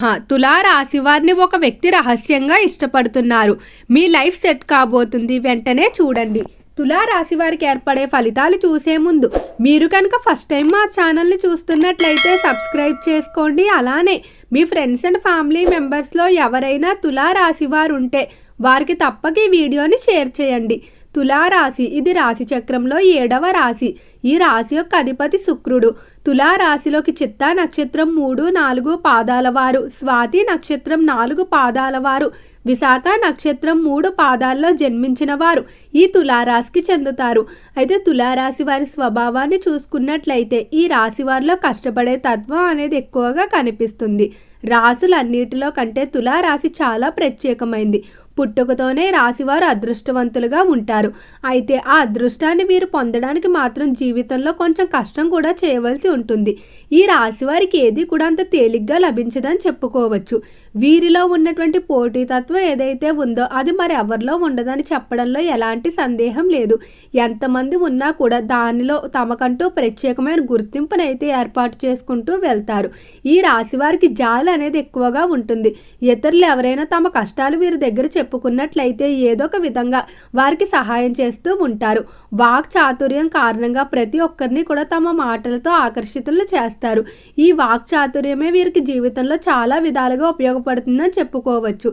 తులా రాశి వారిని ఒక వ్యక్తి రహస్యంగా ఇష్టపడుతున్నారు. మీ లైఫ్ సెట్ కాబోతుంది. వెంటనే చూడండి. తులా రాశి వారికి ఏర్పడే ఫలితాలు చూసే ముందు మీరు కనుక ఫస్ట్ టైం మా ఛానల్ని చూస్తున్నట్లయితే సబ్స్క్రైబ్ చేసుకోండి. అలానే మీ ఫ్రెండ్స్ అండ్ ఫ్యామిలీ మెంబర్స్లో ఎవరైనా తులా రాశి వారు ఉంటే వారికి తప్పక ఈ వీడియోని షేర్ చేయండి. తులారాశి ఇది రాశి చక్రంలో 7వ రాశి. ఈ రాశి యొక్క అధిపతి శుక్రుడు. తులారాశిలోకి చిత్తా నక్షత్రం 3, 4 పాదాల వారు, స్వాతి నక్షత్రం 4 పాదాల వారు, విశాఖ నక్షత్రం 3 పాదాల్లో జన్మించిన వారు ఈ తులారాశికి చెందుతారు. అయితే తులారాశి వారి స్వభావాన్ని చూసుకున్నట్లయితే ఈ రాశి వారిలో కష్టపడే తత్వం అనేది ఎక్కువగా కనిపిస్తుంది. రాశులన్నిటిలో కంటే తులారాశి చాలా ప్రత్యేకమైంది. పుట్టుకతోనే రాశివారు అదృష్టవంతులుగా ఉంటారు. అయితే ఆ అదృష్టాన్ని వీరు పొందడానికి మాత్రం జీవితంలో కొంచెం కష్టం కూడా చేయవలసి ఉంటుంది. ఈ రాశి వారికి ఏది కూడా అంత తేలిగ్గా లభించదని చెప్పుకోవచ్చు. వీరిలో ఉన్నటువంటి పోటీతత్వం ఏదైతే ఉందో అది మరి ఎవరిలో ఉండదని చెప్పడంలో ఎలాంటి సందేహం లేదు. ఎంతమంది ఉన్నా కూడా దానిలో తమకంటూ ప్రత్యేకమైన గుర్తింపునైతే ఏర్పాటు చేసుకుంటూ వెళ్తారు. ఈ రాశి వారికి జాలి అనేది ఎక్కువగా ఉంటుంది. ఇతరులు ఎవరైనా తమ కష్టాలు వీరి దగ్గర చెప్పుకున్నట్లయితే ఏదో ఒక విధంగా వారికి సహాయం చేస్తూ ఉంటారు. వాక్ చాతుర్యం కారణంగా ప్రతి ఒక్కరిని కూడా తమ మాటలతో ఆకర్షితులు చేస్తారు. ఈ వాక్ చాతుర్యమే వీరికి జీవితంలో చాలా విధాలుగా ఉపయోగపడుతుందని చెప్పుకోవచ్చు.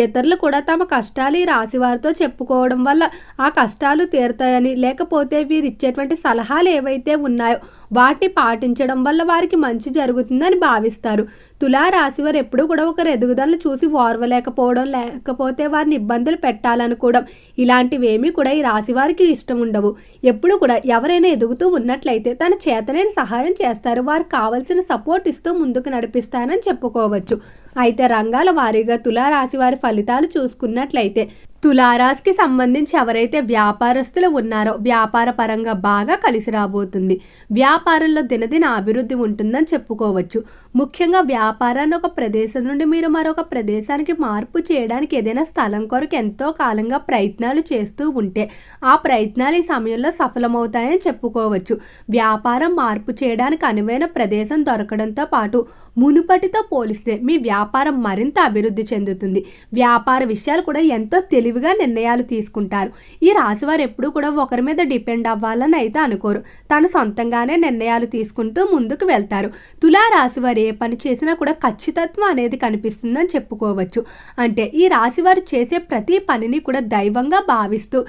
ఇతరులు కూడా తమ కష్టాలు ఈ రాశి వారితో చెప్పుకోవడం వల్ల ఆ కష్టాలు తీరుతాయని, లేకపోతే వీరు ఇచ్చేటువంటి సలహాలు ఏవైతే ఉన్నాయో వాటిని పాటించడం వల్ల వారికి మంచి జరుగుతుందని భావిస్తారు. తులారాశి వారు ఎప్పుడూ కూడా ఒకరి ఎదుగుదలను చూసి ఓర్వలేకపోవడం, లేకపోతే వారిని ఇబ్బందులు పెట్టాలనుకోవడం ఇలాంటివేమీ కూడా ఈ రాశి వారికి ఇష్టం ఉండవు. ఎప్పుడు కూడా ఎవరైనా ఎదుగుతూ ఉన్నట్లయితే తన చేతనైన సహాయం చేస్తారు. వారికి కావలసిన సపోర్ట్ ఇస్తూ ముందుకు నడిపిస్తారని చెప్పుకోవచ్చు. అయితే రంగాల వారీగా తులారాశి వారి ఫలితాలు చూసుకున్నట్లయితే తులారాశికి సంబంధించి ఎవరైతే వ్యాపారస్తులు ఉన్నారో వ్యాపార పరంగా బాగా కలిసి రాబోతుంది. వ్యాపారంలో దినదిన అభివృద్ధి ఉంటుందని చెప్పుకోవచ్చు. ముఖ్యంగా వ్యాపారాన్ని ఒక ప్రదేశం నుండి మీరు మరొక ప్రదేశానికి మార్పు చేయడానికి ఏదైనా స్థలం కొరకు ఎంతో కాలంగా ప్రయత్నాలు చేస్తూ ఉంటే ఆ ప్రయత్నాలు ఈ సమయంలో సఫలమవుతాయని చెప్పుకోవచ్చు. వ్యాపారం మార్పు చేయడానికి అనువైన ప్రదేశం దొరకడంతో పాటు మునుపటితో పోలిస్తే మీ వ్యాపారం మరింత అభివృద్ధి చెందుతుంది. వ్యాపార విషయాలు కూడా ఎంతో తెలివిగా నిర్ణయాలు తీసుకుంటారు. ఈ రాశివారు ఎప్పుడూ కూడా ఒకరి మీద డిపెండ్ అవ్వాలని అయితే అనుకోరు. తను సొంతంగానే నిర్ణయాలు తీసుకుంటూ ముందుకు వెళ్తారు. తులారాశి వారు ఏ పని చేసినా కూడా ఖచ్చితత్వం అనేది కనిపిస్తుందని చెప్పుకోవచ్చు. అంటే ఈ రాశివారు చేసే ప్రతి పనిని కూడా దైవంగా భావిస్తూ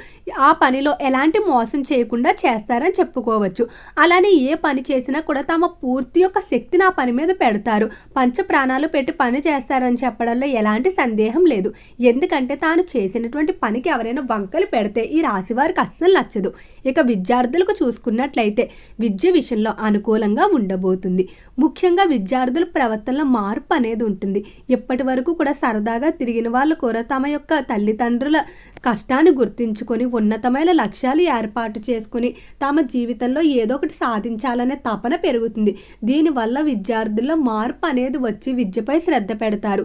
ఆ పనిలో ఎలాంటి మోసం చేయకుండా చేస్తారని చెప్పుకోవచ్చు. అలానే ఏ పని చేసినా కూడా తమ పూర్తి యొక్క శక్తిని ఆ పని మీద పెడతారు. పంచ ప్రాణాలు పెట్టి పని చేస్తారని చెప్పడంలో ఎలాంటి సందేహం లేదు. ఎందుకంటే తాను చేసినటువంటి పనికి ఎవరైనా వంకలు పెడితే ఈ రాశి వారికి అస్సలు నచ్చదు. ఇక విద్యార్థులకు చూసుకున్నట్లయితే విద్య విషయంలో అనుకూలంగా ఉండబోతుంది. ముఖ్యంగా విద్యార్థుల ప్రవర్తనలో మార్పు అనేది ఉంటుంది. ఇప్పటి వరకు కూడా సరదాగా తిరిగిన వాళ్ళు కూడా తమ యొక్క తల్లిదండ్రుల కష్టాన్ని గుర్తించుకొని ఉన్నతమైన లక్ష్యాలు ఏర్పాటు చేసుకుని తమ జీవితంలో ఏదో ఒకటి సాధించాలనే తపన పెరుగుతుంది. దీనివల్ల విద్యార్థుల్లో మార్పు అనేది వచ్చి విద్యపై శ్రద్ధ పెడతారు.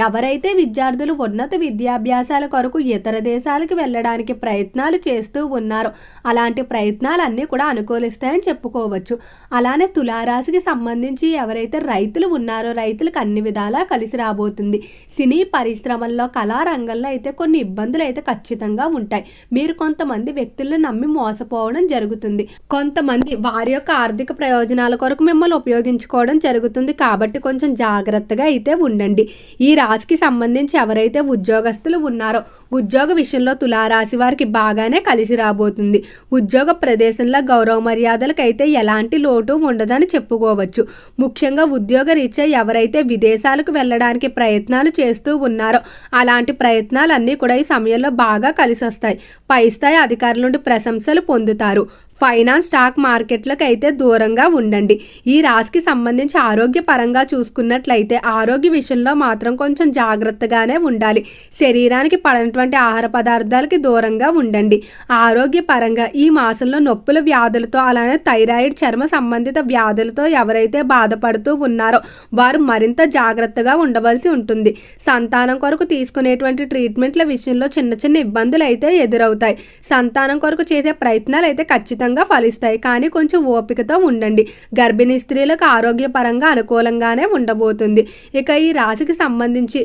ఎవరైతే విద్యార్థులు ఉన్నత విద్యాభ్యాసాల కొరకు ఇతర దేశాలకు వెళ్ళడానికి ప్రయత్నాలు చేస్తూ ఉన్నారో అలాంటి ప్రయత్నాలన్నీ కూడా అనుకూలిస్తాయని చెప్పుకోవచ్చు. అలానే తులారాశికి సంబంధించి ఎవరైతే రైతులు ఉన్నారో రైతులకు అన్ని విధాలా కలిసి రాబోతుంది. సినీ పరిశ్రమల్లో కళారంగంలో అయితే కొన్ని ఇబ్బందులు అయితే ఖచ్చితంగా ఉంటాయి. మీరు కొంతమంది వ్యక్తులను నమ్మి మోసపోవడం జరుగుతుంది. కొంతమంది వారి యొక్క ఆర్థిక ప్రయోజనాల కొరకు మిమ్మల్ని ఉపయోగించుకోవడం జరుగుతుంది. కాబట్టి కొంచెం జాగ్రత్తగా అయితే ఉండండి. ఈ రాశికి సంబంధించి ఎవరైతే ఉద్యోగస్తులు ఉన్నారో ఉద్యోగ విషయంలో తులారాశి వారికి బాగానే కలిసి రాబోతుంది. ఉద్యోగ ప్రదేశంలో గౌరవ మర్యాదలకు అయితే ఎలాంటి లోటు ఉండదని చెప్పుకోవచ్చు. ముఖ్యంగా ఉద్యోగ రీత్యా ఎవరైతే విదేశాలకు వెళ్ళడానికి ప్రయత్నాలు చేస్తూ ఉన్నారో అలాంటి ప్రయత్నాలన్నీ కూడా ఈ సమయంలో బాగా కలిసి వస్తాయి. పై స్థాయి అధికారుల నుండి ప్రశంసలు పొందుతారు. ఫైనాన్స్ స్టాక్ మార్కెట్లకు అయితే దూరంగా ఉండండి. ఈ రాశికి సంబంధించి ఆరోగ్య పరంగా చూసుకున్నట్లయితే ఆరోగ్య విషయంలో మాత్రం కొంచెం జాగ్రత్తగానే ఉండాలి. శరీరానికి పడినటువంటి ఆహార పదార్థాలకి దూరంగా ఉండండి. ఆరోగ్య పరంగా ఈ మాసంలో నొప్పుల వ్యాధులతో అలానే థైరాయిడ్, చర్మ సంబంధిత వ్యాధులతో ఎవరైతే బాధపడుతూ ఉన్నారో వారు మరింత జాగ్రత్తగా ఉండవలసి ఉంటుంది. సంతానం కొరకు తీసుకునేటువంటి ట్రీట్మెంట్ల విషయంలో చిన్న చిన్న ఇబ్బందులు అయితే ఎదురవుతాయి. సంతానం కొరకు చేసే ప్రయత్నాలు అయితే ఖచ్చితంగా ఖచ్చితంగా ఫలిస్తాయి. కానీ కొంచెం ఓపికతో ఉండండి. గర్భిణీ స్త్రీలకు ఆరోగ్యపరంగా అనుకూలంగానే ఉండబోతుంది. ఇక ఈ రాశికి సంబంధించి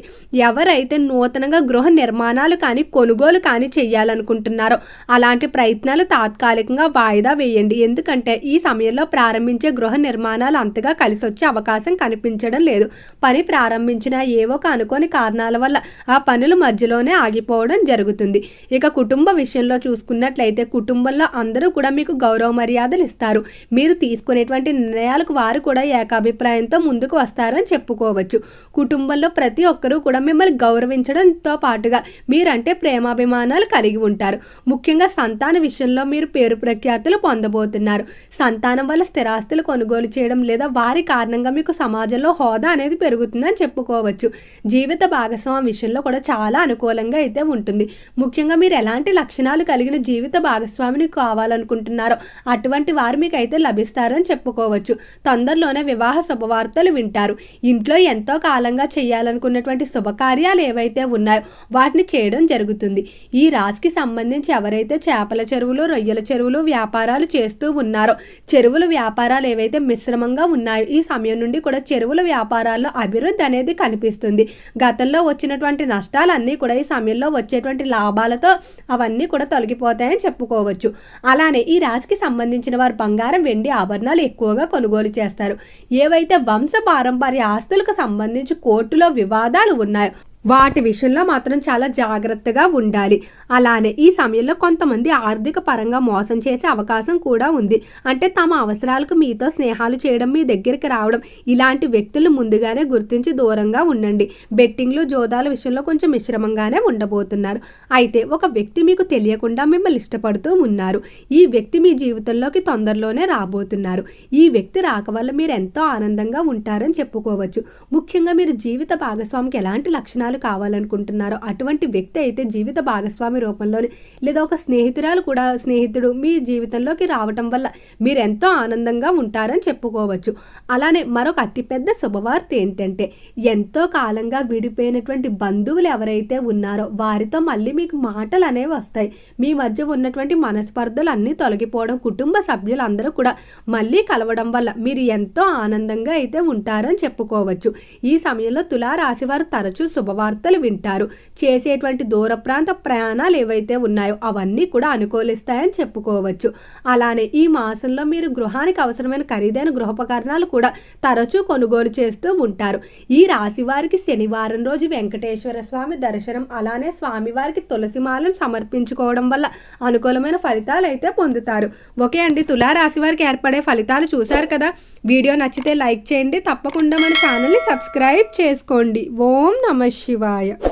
ఎవరైతే నూతనంగా గృహ నిర్మాణాలు కానీ కొనుగోలు కానీ చేయాలనుకుంటున్నారో అలాంటి ప్రయత్నాలు తాత్కాలికంగా వాయిదా వేయండి. ఎందుకంటే ఈ సమయంలో ప్రారంభించే గృహ నిర్మాణాలు అంతగా కలిసి వచ్చే అవకాశం కనిపించడం లేదు. పని ప్రారంభించిన ఏవో అనుకోని కారణాల వల్ల ఆ పనులు మధ్యలోనే ఆగిపోవడం జరుగుతుంది. ఇక కుటుంబ విషయంలో చూసుకున్నట్లయితే కుటుంబంలో అందరూ కూడా మీకు గౌరవ మర్యాదలు ఇస్తారు. మీరు తీసుకునేటువంటి నిర్ణయాలకు వారు కూడా ఏకాభిప్రాయంతో ముందుకు వస్తారని చెప్పుకోవచ్చు. కుటుంబంలో ప్రతి ఒక్కరూ కూడా మిమ్మల్ని గౌరవించడంతో పాటుగా మీరంటే ప్రేమాభిమానాలు కలిగి ఉంటారు. ముఖ్యంగా సంతాన విషయంలో మీరు పేరు ప్రఖ్యాతులు పొందబోతున్నారు. సంతానం వల్ల స్థిరాస్తులు కొనుగోలు చేయడం లేదా వారి కారణంగా మీకు సమాజంలో హోదా అనేది పెరుగుతుందని చెప్పుకోవచ్చు. జీవిత భాగస్వామి విషయంలో కూడా చాలా అనుకూలంగా అయితే ఉంటుంది. ముఖ్యంగా మీరు ఎలాంటి లక్షణాలు కలిగిన జీవిత భాగస్వామిని కావాలనుకుంటున్నారో అటువంటి వారు మీకు అయితే లభిస్తారని చెప్పుకోవచ్చు. తొందరలోనే వివాహ శుభవార్తలు వింటారు. ఇంట్లో ఎంతో కాలంగా చేయాలనుకున్నటువంటి శుభకార్యాలు ఏవైతే ఉన్నాయో వాటిని చేయడం జరుగుతుంది. ఈ రాశికి సంబంధించి ఎవరైతే చేపల చెరువులు, రొయ్యల చెరువులు వ్యాపారాలు చేస్తూ ఉన్నారో చెరువుల వ్యాపారాలు ఏవైతే మిశ్రమంగా ఉన్నాయో ఈ సమయం నుండి కూడా చెరువుల వ్యాపారాల్లో అభివృద్ధి అనేది కనిపిస్తుంది. గతంలో వచ్చినటువంటి నష్టాలన్నీ కూడా ఈ సమయంలో వచ్చేటువంటి లాభాలతో అవన్నీ కూడా తొలగిపోతాయని చెప్పుకోవచ్చు. అలానే ఈ రాశికి సంబంధించిన వారు బంగారం, వెండి ఆభరణాలు ఎక్కువగా కొనుగోలు చేస్తారు. ఏవైతే వంశ పారంపర్య ఆస్తులకు సంబంధించి కోర్టులో వివాదాలు ఉన్నాయో వాటి విషయంలో మాత్రం చాలా జాగ్రత్తగా ఉండాలి. అలానే ఈ సమయంలో కొంతమంది ఆర్థిక పరంగా మోసం చేసే అవకాశం కూడా ఉంది. అంటే తమ అవసరాలకు మీతో స్నేహాలు చేయడం, మీ దగ్గరికి రావడం, ఇలాంటి వ్యక్తులు ముందుగానే గుర్తించి దూరంగా ఉండండి. బెట్టింగ్లు, జోదాల విషయంలో కొంచెం మిశ్రమంగానే ఉండబోతున్నారు. అయితే ఒక వ్యక్తి మీకు తెలియకుండా మిమ్మల్ని ఇష్టపడుతూ ఉన్నారు. ఈ వ్యక్తి మీ జీవితంలోకి తొందరలోనే రాబోతున్నారు. ఈ వ్యక్తి రాక వల్ల మీరు ఎంతో ఆనందంగా ఉంటారని చెప్పుకోవచ్చు. ముఖ్యంగా మీరు జీవిత భాగస్వామికి ఎలాంటి లక్షణాలు కావాలనుకుంటున్నారో అటువంటి వ్యక్తి అయితే జీవిత భాగస్వామి రూపంలోని లేదా ఒక స్నేహితుడు మీ జీవితంలోకి రావటం వల్ల మీరు ఎంతో ఆనందంగా ఉంటారని చెప్పుకోవచ్చు. అలానే మరొక అతిపెద్ద శుభవార్త ఏంటంటే ఎంతో కాలంగా విడిపోయినటువంటి బంధువులు ఎవరైతే ఉన్నారో వారితో మళ్ళీ మీకు మాటలు అనేవి వస్తాయి. మీ మధ్య ఉన్నటువంటి మనస్పర్ధలు అన్నీ తొలగిపోవడం, కుటుంబ సభ్యులందరూ కూడా మళ్ళీ కలవడం వల్ల మీరు ఎంతో ఆనందంగా అయితే ఉంటారని చెప్పుకోవచ్చు. ఈ సమయంలో తులారాశి వారు తరచూ శుభవార్తలు వింటారు. చేసేటువంటి దూర ప్రాంత ప్రయాణాలు ఏవైతే ఉన్నాయో అవన్నీ కూడా అనుకూలిస్తాయని చెప్పుకోవచ్చు. అలానే ఈ మాసంలో మీరు గృహానికి అవసరమైన ఖరీదైన గృహోపకరణాలు కూడా తరచూ కొనుగోలు చేస్తూ ఉంటారు. ఈ రాశి వారికి శనివారం రోజు వెంకటేశ్వర స్వామి దర్శనం, అలానే స్వామివారికి తులసిమాలను సమర్పించుకోవడం వల్ల అనుకూలమైన ఫలితాలు అయితే పొందుతారు. ఓకే అండి, తులారాశి వారికి ఏర్పడే ఫలితాలు చూశారు కదా. వీడియో నచ్చితే లైక్ చేయండి. తప్పకుండా మన ఛానల్ని సబ్స్క్రైబ్ చేసుకోండి. ఓం నమః శివాయ.